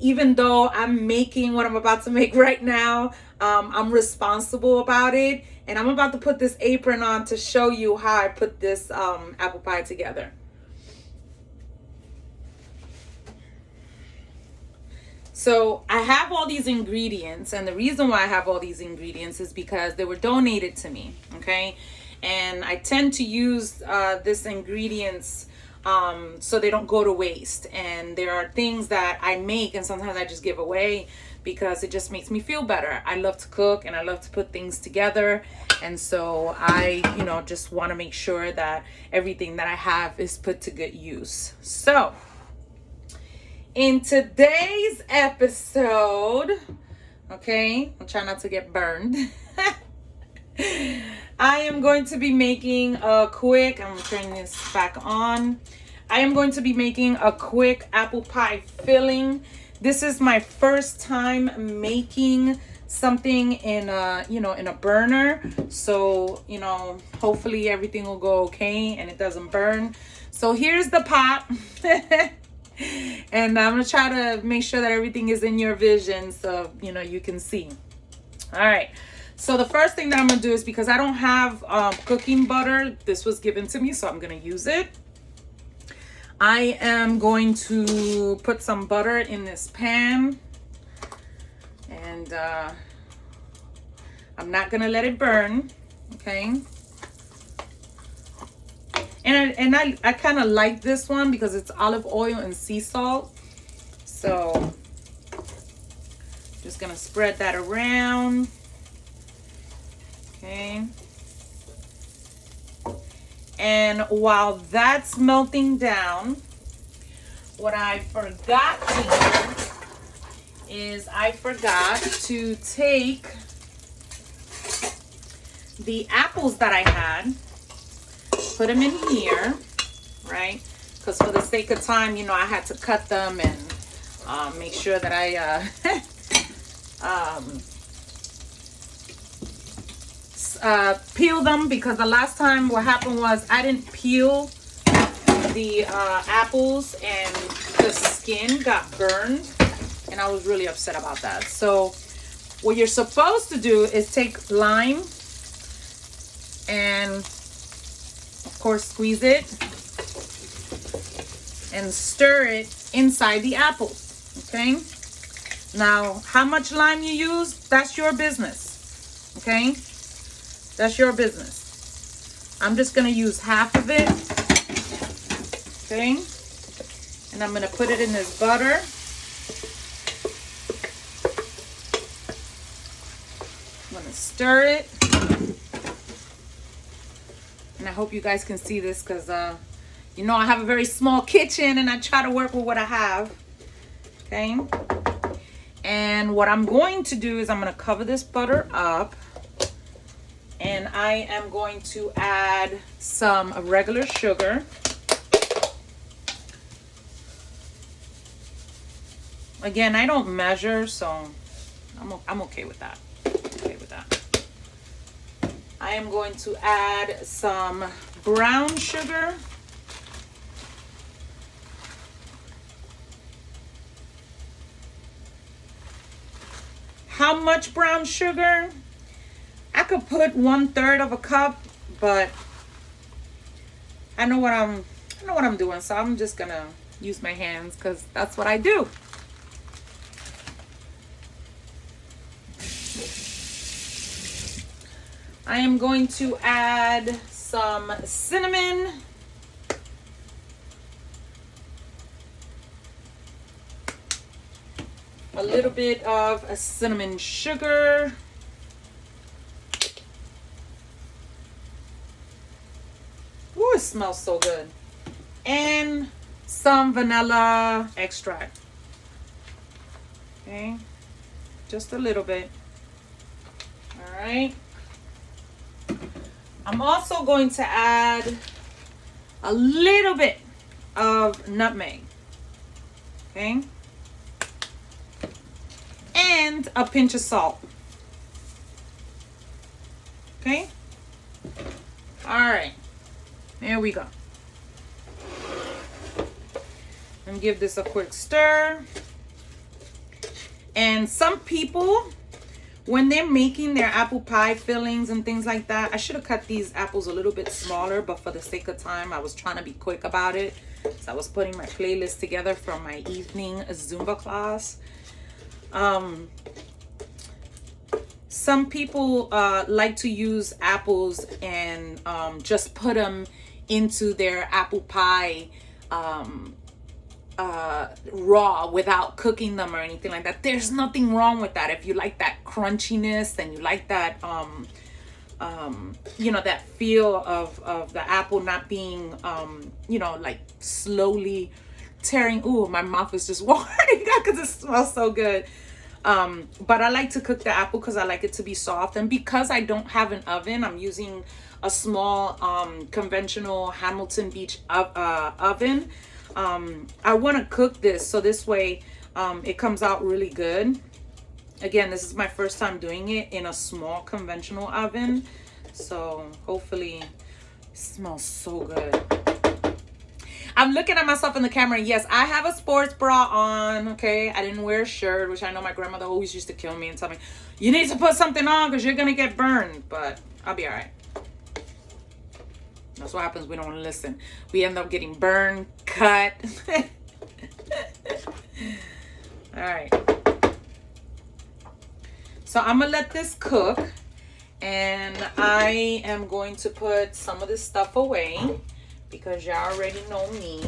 Even though I'm making what I'm about to make right now, I'm responsible about it. And I'm about to put this apron on to show you how I put this apple pie together. So I have all these ingredients, and the reason why I have all these ingredients is because they were donated to me, okay? And I tend to use this ingredients so they don't go to waste. And there are things that I make and sometimes I just give away because it just makes me feel better. I love to cook and I love to put things together. And so I, just want to make sure that everything that I have is put to good use. So in today's episode, okay, I'll try not to get burned. I am going to be making I'm going to turn this back on. I am going to be making a quick apple pie filling. This is my first time making something in a burner. So, hopefully everything will go okay and it doesn't burn. So here's the pot. And I'm going to try to make sure that everything is in your vision so, you can see. All right. So the first thing that I'm going to do is, because I don't have cooking butter, this was given to me, so I'm going to use it. I am going to put some butter in this pan. And I'm not going to let it burn. Okay. And I kind of like this one because it's olive oil and sea salt. So just gonna spread that around. Okay. And while that's melting down, what I forgot to do is I forgot to take the apples that I had, put them in here, right? Because for the sake of time, I had to cut them and make sure that I peel them, because the last time what happened was I didn't peel the apples and the skin got burned, and I was really upset about that. So what you're supposed to do is take lime and of course squeeze it and stir it inside the apples. Okay, now how much lime you use, that's your business. Okay, that's your business. I'm just gonna use half of it. Okay, and I'm gonna put it in this butter. I'm gonna stir it. And I hope you guys can see this because, I have a very small kitchen and I try to work with what I have. Okay. And what I'm going to do is I'm going to cover this butter up. And I am going to add some regular sugar. Again, I don't measure, so I'm okay with that. I am going to add some brown sugar. How much brown sugar? I could put 1/3 of a cup, but I know what I'm doing, so I'm just gonna use my hands because that's what I do. I am going to add some cinnamon. A little bit of a cinnamon sugar. Ooh, it smells so good. And some vanilla extract. Okay, just a little bit. All right. I'm also going to add a little bit of nutmeg. Okay. And a pinch of salt. Okay. All right. There we go. And give this a quick stir. And some people, when they're making their apple pie fillings and things like that, I should have cut these apples a little bit smaller, but for the sake of time, I was trying to be quick about it. So I was putting my playlist together from my evening Zumba class. Some people like to use apples and just put them into their apple pie raw without cooking them or anything like that. There's nothing wrong with that. If you like that crunchiness and you like that you know, that feel of the apple not being you know, like slowly tearing. Ooh, my mouth is just watering because it smells so good. But I like to cook the apple because I like it to be soft, and because I don't have an oven, I'm using a small conventional Hamilton Beach oven. I want to cook this so this way it comes out really good. Again, this is my first time doing it in a small conventional oven, so hopefully it smells so good. I'm looking at myself in the camera. Yes, I have a sports bra on, okay? I didn't wear a shirt, which I know my grandmother always used to kill me and tell me, you need to put something on because you're going to get burned. But I'll be all right. That's what happens. We don't listen. We end up getting burned, cut. All right. So I'm going to let this cook. And I am going to put some of this stuff away, because y'all already know me.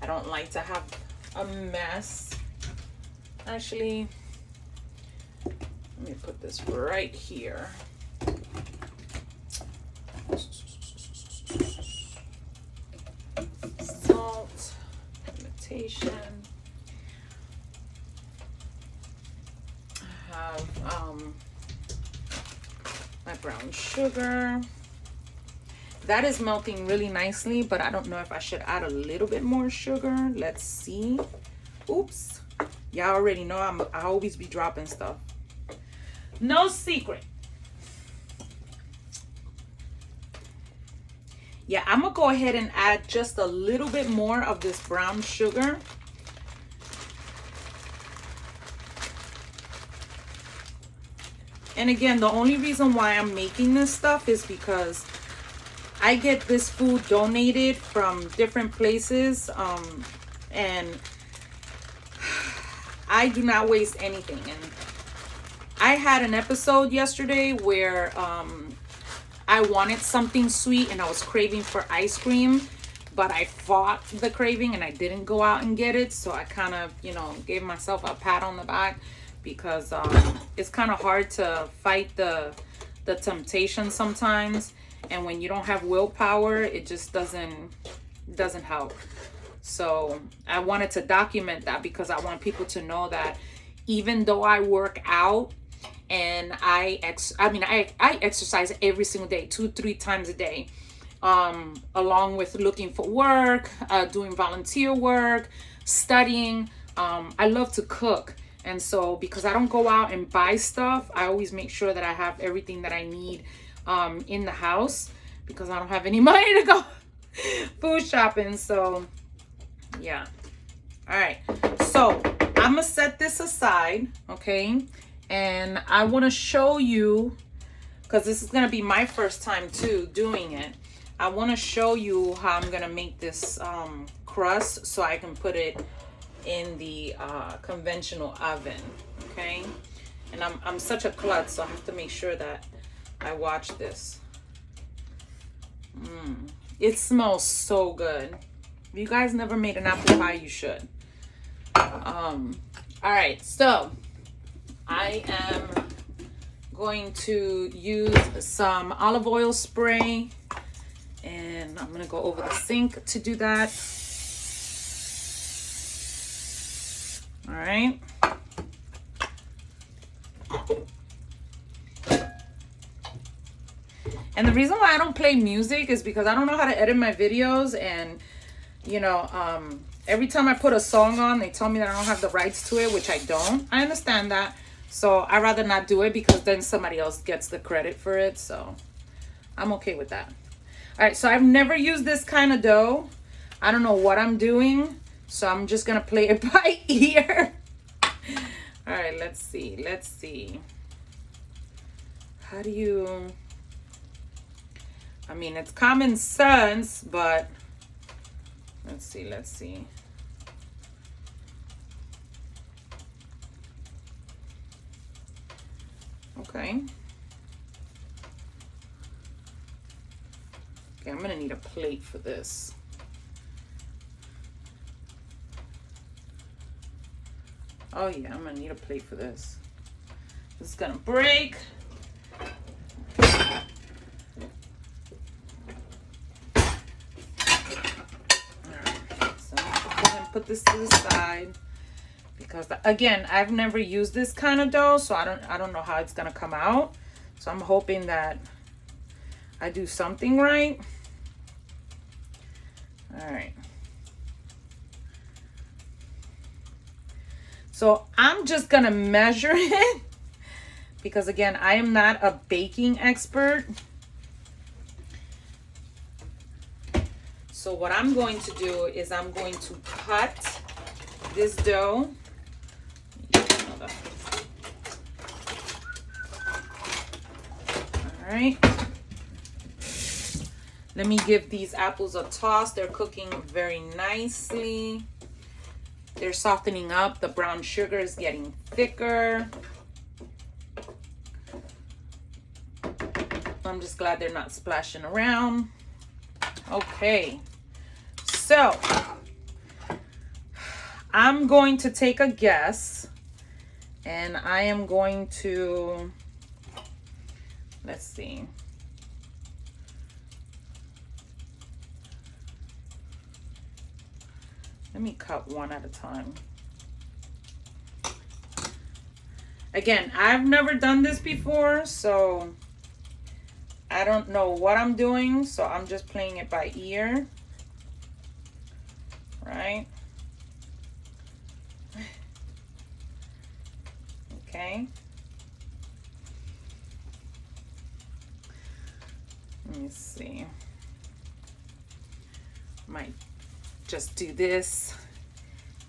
I don't like to have a mess. Actually, let me put this right here. Salt, imitation. I have my brown sugar. That is melting really nicely, but I don't know if I should add a little bit more sugar. Let's see. Oops. Y'all already know I always be dropping stuff. No secret. Yeah, I'm going to go ahead and add just a little bit more of this brown sugar. And again, the only reason why I'm making this stuff is because I get this food donated from different places, and I do not waste anything. And I had an episode yesterday where I wanted something sweet and I was craving for ice cream, but I fought the craving and I didn't go out and get it. So I kind of, you know, gave myself a pat on the back, because it's kind of hard to fight the temptation sometimes. And when you don't have willpower, it just doesn't help. So I wanted to document that, because I want people to know that even though I work out and I exercise every single day, 2-3 times a day, along with looking for work, doing volunteer work, studying. I love to cook. And so because I don't go out and buy stuff, I always make sure that I have everything that I need in the house, because I don't have any money to go food shopping. So yeah. All right. So I'm gonna set this aside, okay? And I want to show you, because this is gonna be my first time too doing it. I want to show you how I'm gonna make this crust so I can put it in the conventional oven, okay? And I'm such a klutz, so I have to make sure that I watch this. It smells so good. If you guys never made an apple pie, you should. All right, so I am going to use some olive oil spray, and I'm gonna go over the sink to do that. All right. And the reason why I don't play music is because I don't know how to edit my videos, and you know, every time I put a song on, they tell me that I don't have the rights to it, which I don't. I understand that. So I'd rather not do it, because then somebody else gets the credit for it. So I'm okay with that. All right, so I've never used this kind of dough. I don't know what I'm doing, so I'm just gonna play it by ear. All right, let's see. How do you, I mean, it's common sense, but let's see. Okay. Okay, I'm gonna need a plate for this. Oh yeah, I'm gonna need a plate for this. This is gonna break. Alright, so I'm gonna go ahead and put this to the side because again, I've never used this kind of dough, so I don't know how it's gonna come out. So I'm hoping that I do something right. All right. So I'm just gonna measure it because again, I am not a baking expert. So what I'm going to do is I'm going to cut this dough. All right. Let me give these apples a toss. They're cooking very nicely. They're softening up. The brown sugar is getting thicker. I'm just glad they're not splashing around. Okay. So, I'm going to take a guess. And I am going to, let's see. Let me cut one at a time. Again, I've never done this before, so I don't know what I'm doing, so I'm just playing it by ear. Right? Okay. Let me see. Might just do this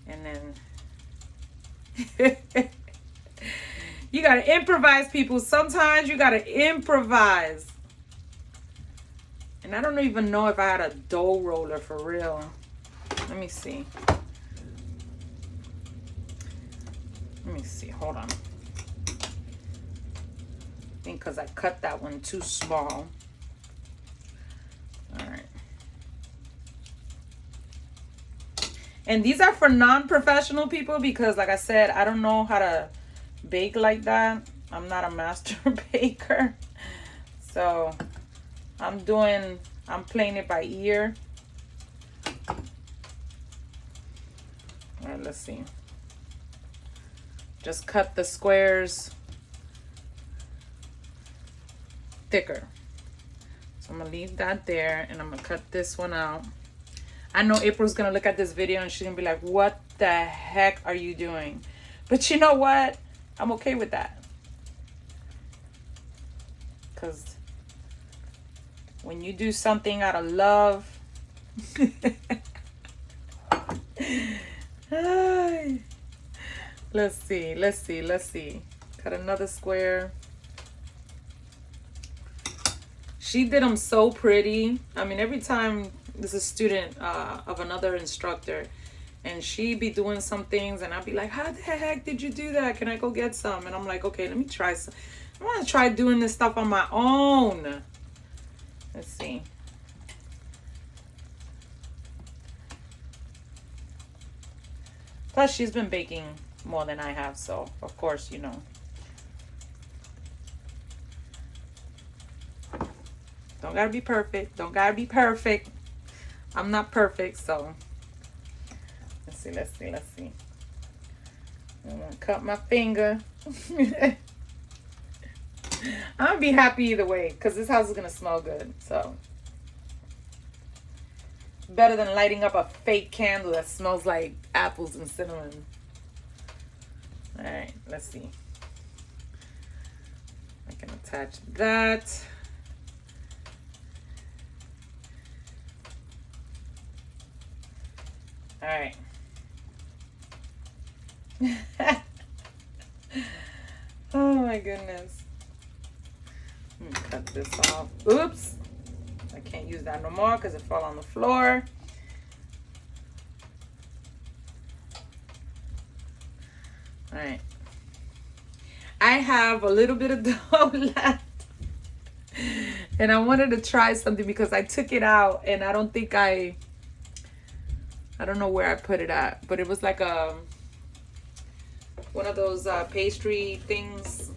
and then you gotta improvise, people. Sometimes you gotta improvise. And I don't even know if I had a dough roller for real. Let me see. Hold on. I think because I cut that one too small. All right. And these are for non-professional people because, like I said, I don't know how to bake like that. I'm not a master baker. So I'm playing it by ear. All right, let's see. Just cut the squares thicker. So I'm gonna leave that there and I'm gonna cut this one out. I know April's gonna look at this video and she's gonna be like, what the heck are you doing? But you know what? I'm okay with that. Because when you do something out of love, let's see. Cut another square. She did them so pretty. I mean, every time this is a student of another instructor, and she be doing some things, and I'd be like, how the heck did you do that? Can I go get some? And I'm like, okay, let me try some. I want to try doing this stuff on my own. Let's see. Plus, she's been baking more than I have, so of course, you know. Don't gotta be perfect. Don't gotta be perfect. I'm not perfect, so let's see. I'm gonna cut my finger. I'm gonna be happy either way because this house is gonna smell good. So better than lighting up a fake candle that smells like apples and cinnamon. All right, let's see. I can attach that. All right. goodness. Let me cut this off. Oops. I can't use that no more because it fell on the floor. All right. I have a little bit of dough left. And I wanted to try something because I took it out and I don't think I don't know where I put it at, but it was like one of those pastry things,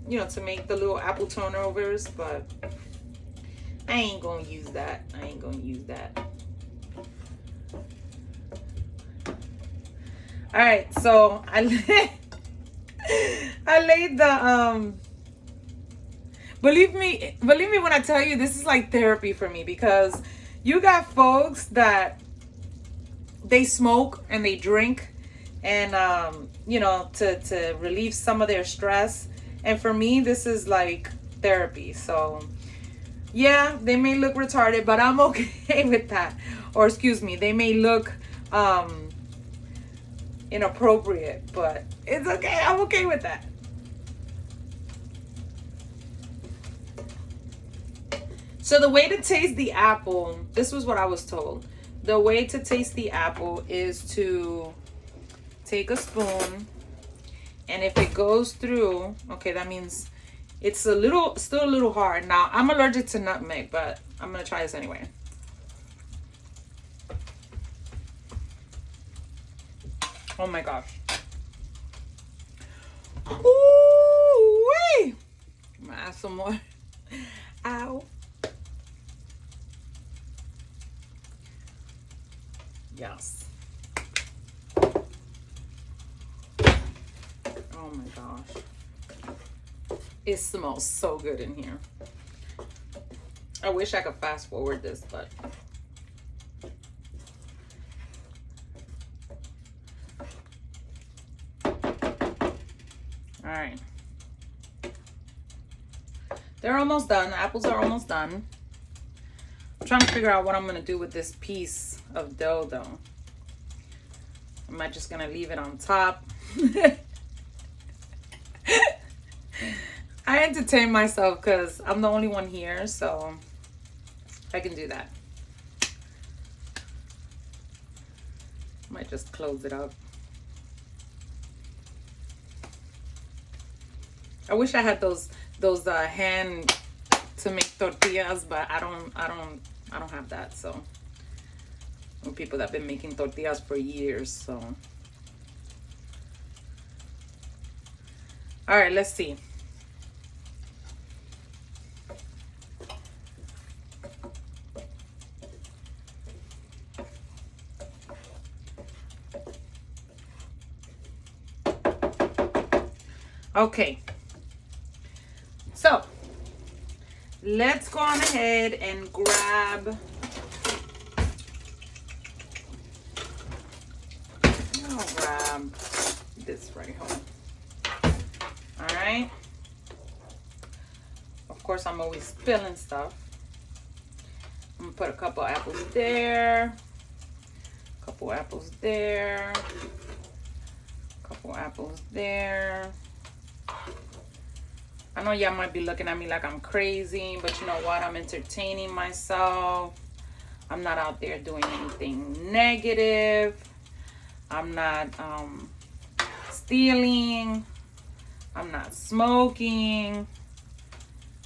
you know, to make the little apple turnovers, but I ain't gonna use that. I ain't gonna use that. All right, so I laid the believe me when I tell you, this is like therapy for me, because you got folks that they smoke and they drink and you know, to relieve some of their stress, and for me this is like therapy. So yeah, they may look retarded, but I'm okay with that. Or excuse me, they may look inappropriate, but it's okay. I'm okay with that. So the way to taste the apple, this was what I was told. The way to taste the apple is to take a spoon, and if it goes through, okay, that means it's still a little hard. Now, I'm allergic to nutmeg, but I'm gonna try this anyway. Oh my gosh. Ooh-wee. I'm gonna add some more. Ow. Yes. Oh my gosh. It smells so good in here. I wish I could fast forward this, but all right. They're almost done. The apples are almost done. I'm trying to figure out what I'm gonna do with this piece of dough though. Am I just gonna leave it on top? I entertain myself because I'm the only one here, so I can do that. Might just close it up. I wish I had those hand to make tortillas, but I don't have that. So people that have been making tortillas for years. So all right, let's see. Okay, so let's go on ahead and grab, I'll grab this right home. All right. Of course, I'm always spilling stuff. I'm gonna put a couple apples there, a couple apples there, a couple apples there. I know y'all might be looking at me like I'm crazy, but you know what? I'm entertaining myself. I'm not out there doing anything negative. I'm not stealing. I'm not smoking.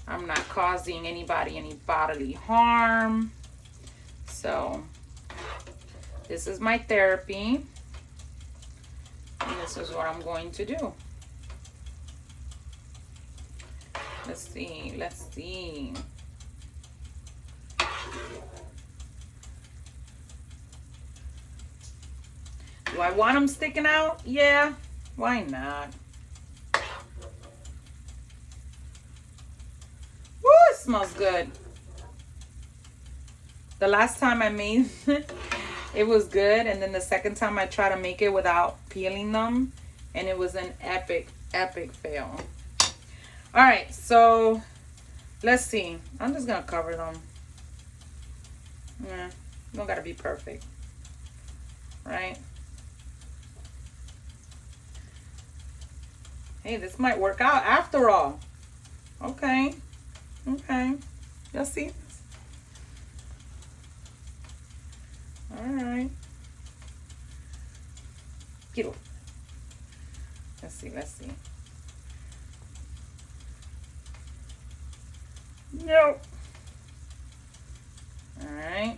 I'm not causing anybody any bodily harm. So this is my therapy. And this is what I'm going to do. Let's see. Let's see. Do I want them sticking out? Yeah. Why not? Woo, it smells good. The last time I made it was good, and then the second time I tried to make it without peeling them, and it was an epic fail. All right, so let's see. I'm just gonna cover them. Yeah, don't gotta be perfect, right? Hey, this might work out after all. Okay. Okay. Y'all see? All right. Get over. Let's see. Let's see. No. All right.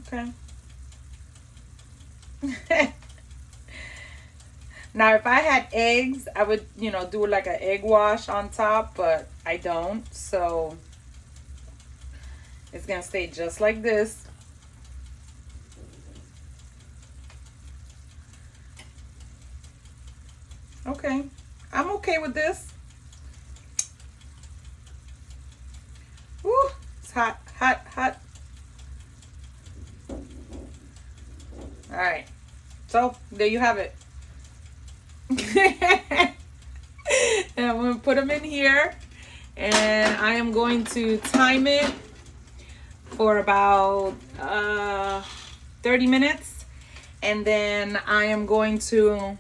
Okay. Now, if I had eggs, I would, do like an egg wash on top, but I don't. So it's going to stay just like this. Okay. I'm okay with this. Woo. It's hot, hot, hot. All right. So there you have it. And I'm going to put them in here. And I am going to time it for about 30 minutes. And then I am going to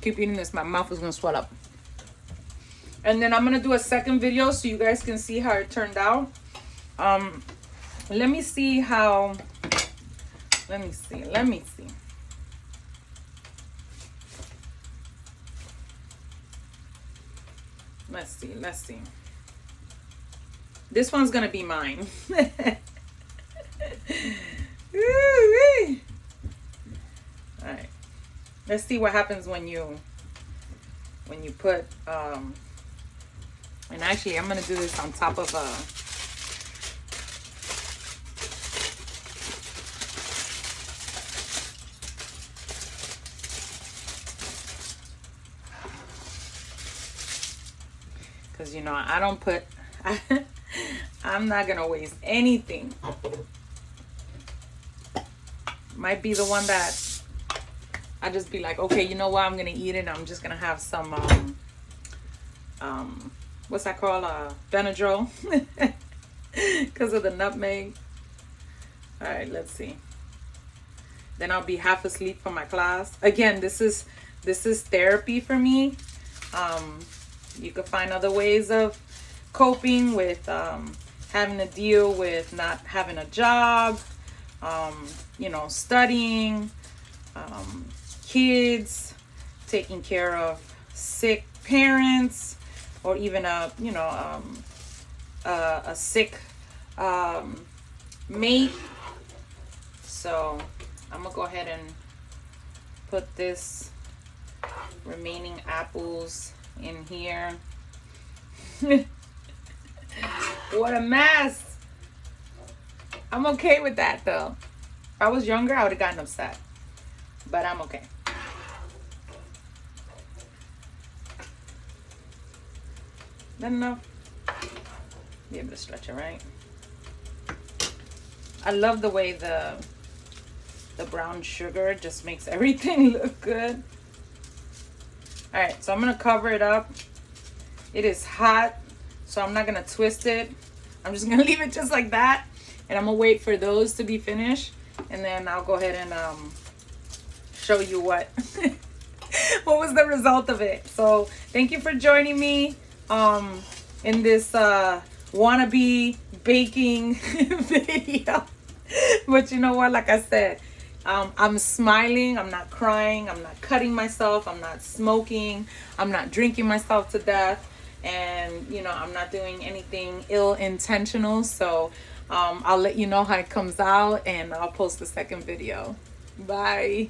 keep eating this. My mouth is going to swell up. And then I'm going to do a second video so you guys can see how it turned out. Let me see how... Let me see. Let's see. This one's gonna be mine. Alright. Let's see what happens when you put and actually I'm gonna do this on top of a because I don't put I'm not gonna waste anything. Might be the one that I just be like, okay, you know what, I'm gonna eat it. I'm just gonna have some what's that called, Benadryl, because of the nutmeg. All right, let's see. Then I'll be half asleep for my class. Again, this is therapy for me. You could find other ways of coping with having to deal with not having a job, studying, kids, taking care of sick parents, or even a sick mate. So I'm gonna go ahead and put this remaining apples in here. What a mess. I'm okay with that though. If I was younger, I would have gotten upset, but I'm okay. Not enough. Be able to stretch it, right? I love the way the brown sugar just makes everything look good. All right, so I'm gonna cover it up. It is hot, so I'm not gonna twist it. I'm just gonna leave it just like that, and I'm gonna wait for those to be finished, and then I'll go ahead and show you what what was the result of it. So thank you for joining me in this wannabe baking video. But you know what, like I said, I'm smiling, I'm not crying, I'm not cutting myself, I'm not smoking, I'm not drinking myself to death, and I'm not doing anything ill-intentional. So I'll let you know how it comes out, and I'll post the second video. Bye.